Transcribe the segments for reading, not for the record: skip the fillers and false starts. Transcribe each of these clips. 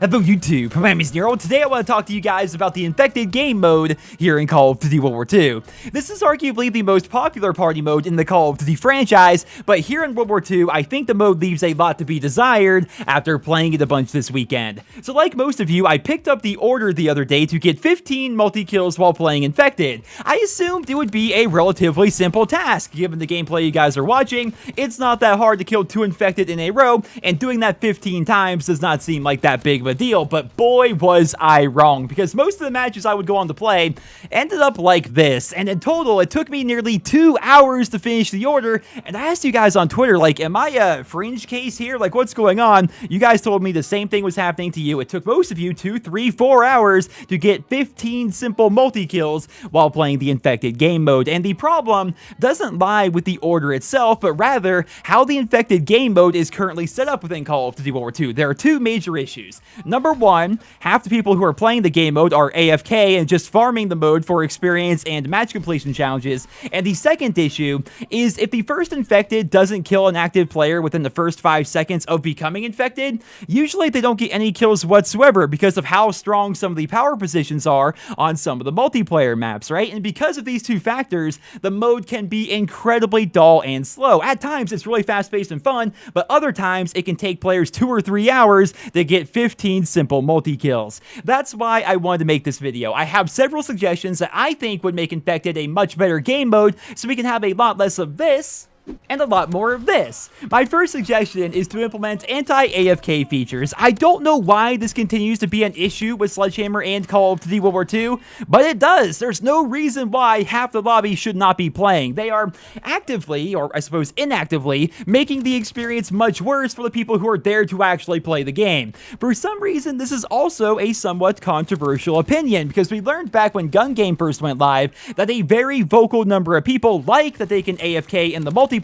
Hello YouTube, my name is Nero. Today I want to talk to you guys about the infected game mode here in Call of Duty World War II. This is arguably the most popular party mode in the Call of Duty franchise, but here in World War II, I think the mode leaves a lot to be desired after playing it a bunch this weekend. So like most of you, I picked up the order the other day to get 15 multi-kills while playing infected. I assumed it would be a relatively simple task, given the gameplay you guys are watching. It's not that hard to kill 2 infected in a row, and doing that 15 times does not seem like that big of a deal, but boy was I wrong, because most of the matches I would go on to play ended up like this, and in total it took me nearly 2 hours to finish the order. And I asked you guys on Twitter, like, am I a fringe case here? Like, what's going on? You guys told me the same thing was happening to you. It took most of you 2, 3, 4 hours to get 15 simple multi-kills while playing the infected game mode, and the problem doesn't lie with the order itself, but rather how the infected game mode is currently set up within Call of Duty World War II. There are 2 major issues. Number 1, half the people who are playing the game mode are AFK and just farming the mode for experience and match completion challenges. And the second issue is if the first infected doesn't kill an active player within the first 5 seconds of becoming infected, usually they don't get any kills whatsoever because of how strong some of the power positions are on some of the multiplayer maps, right? And because of these 2 factors, the mode can be incredibly dull and slow. At times, it's really fast-paced and fun, but other times, it can take players 2 or 3 hours to get 15 simple multi-kills. That's why I wanted to make this video. I have several suggestions that I think would make Infected a much better game mode, so we can have a lot less of this and a lot more of this. My first suggestion is to implement anti-AFK features. I don't know why this continues to be an issue with Sledgehammer and Call of Duty World War II, but it does. There's no reason why half the lobby should not be playing. They are actively, or I suppose inactively, making the experience much worse for the people who are there to actually play the game. For some reason, this is also a somewhat controversial opinion, because we learned back when Gun Game first went live that a very vocal number of people like that they can AFK in the multiplayer,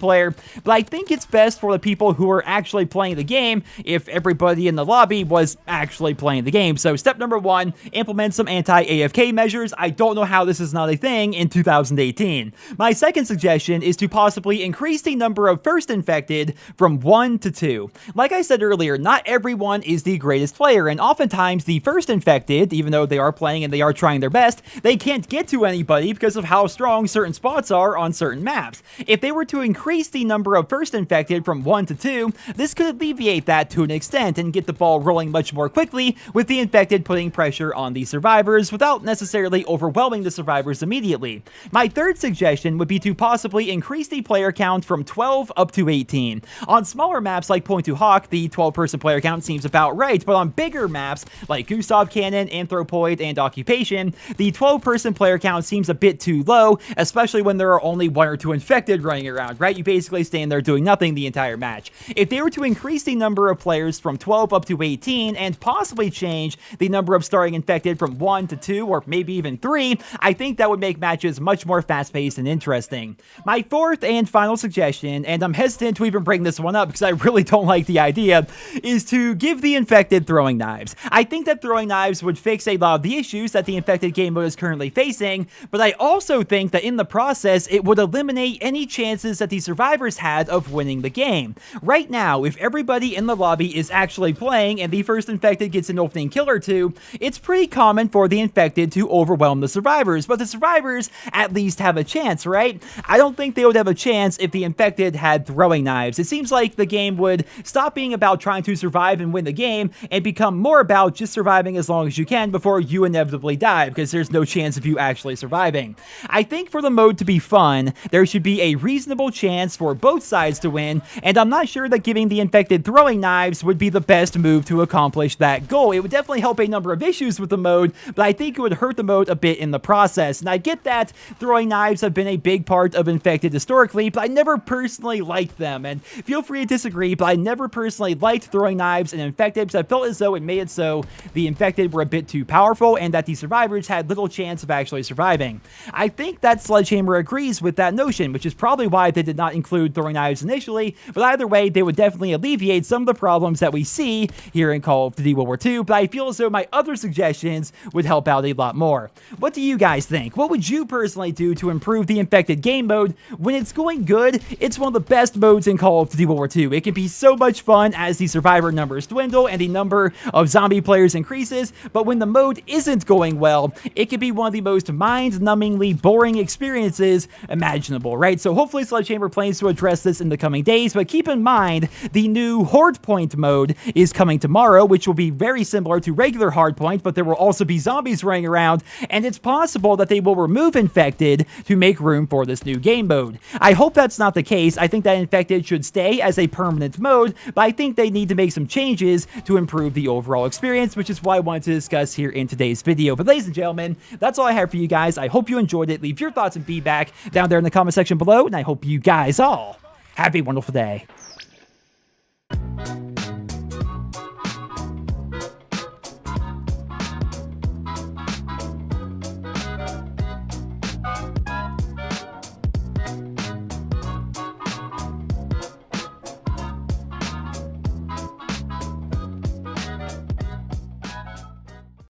but I think it's best for the people who are actually playing the game if everybody in the lobby was actually playing the game. So step number 1, implement some anti-AFK measures. I don't know how this is not a thing in 2018. My second suggestion is to possibly increase the number of first infected from 1 to 2. Like I said earlier, not everyone is the greatest player, and oftentimes the first infected, even though they are playing and they are trying their best, they can't get to anybody because of how strong certain spots are on certain maps. If they were to increase the number of first infected from 1 to 2, this could alleviate that to an extent and get the ball rolling much more quickly, with the infected putting pressure on the survivors without necessarily overwhelming the survivors immediately. My third suggestion would be to possibly increase the player count from 12 up to 18. On smaller maps like Point to Hawk, the 12-person player count seems about right, but on bigger maps like Gustav Cannon, Anthropoid, and Occupation, the 12-person player count seems a bit too low, especially when there are only 1 or 2 infected running around, right? You basically stand there doing nothing the entire match. If they were to increase the number of players from 12 up to 18 and possibly change the number of starting infected from 1 to 2 or maybe even 3, I think that would make matches much more fast-paced and interesting. My fourth and final suggestion, and I'm hesitant to even bring this one up because I really don't like the idea, is to give the infected throwing knives. I think that throwing knives would fix a lot of the issues that the infected game mode is currently facing, but I also think that in the process it would eliminate any chances that the survivors had of winning the game. Right now, if everybody in the lobby is actually playing and the first infected gets an opening kill or 2, it's pretty common for the infected to overwhelm the survivors, but the survivors at least have a chance, right? I don't think they would have a chance if the infected had throwing knives. It seems like the game would stop being about trying to survive and win the game and become more about just surviving as long as you can before you inevitably die, because there's no chance of you actually surviving. I think for the mode to be fun, there should be a reasonable chance for both sides to win, and I'm not sure that giving the infected throwing knives would be the best move to accomplish that goal. It would definitely help a number of issues with the mode, but I think it would hurt the mode a bit in the process. And I get that throwing knives have been a big part of Infected historically, but I never personally liked them, and feel free to disagree, but I never personally liked throwing knives in Infected because I felt as though it made it so the Infected were a bit too powerful and that the survivors had little chance of actually surviving. I think that Sledgehammer agrees with that notion, which is probably why they did not include throwing knives initially, but either way, they would definitely alleviate some of the problems that we see here in Call of Duty World War II, but I feel as though my other suggestions would help out a lot more. What do you guys think? What would you personally do to improve the infected game mode? When it's going good, it's one of the best modes in Call of Duty World War II. It can be so much fun as the survivor numbers dwindle and the number of zombie players increases, but when the mode isn't going well, it can be one of the most mind-numbingly boring experiences imaginable, right? So hopefully Sledgehammer plans to address this in the coming days, but keep in mind, the new Hardpoint mode is coming tomorrow, which will be very similar to regular Hardpoint, but there will also be zombies running around, and it's possible that they will remove Infected to make room for this new game mode. I hope that's not the case. I think that Infected should stay as a permanent mode, but I think they need to make some changes to improve the overall experience, which is what I wanted to discuss here in today's video. But ladies and gentlemen, that's all I have for you guys. I hope you enjoyed it. Leave your thoughts and feedback down there in the comment section below, and I hope you guys all have a wonderful day.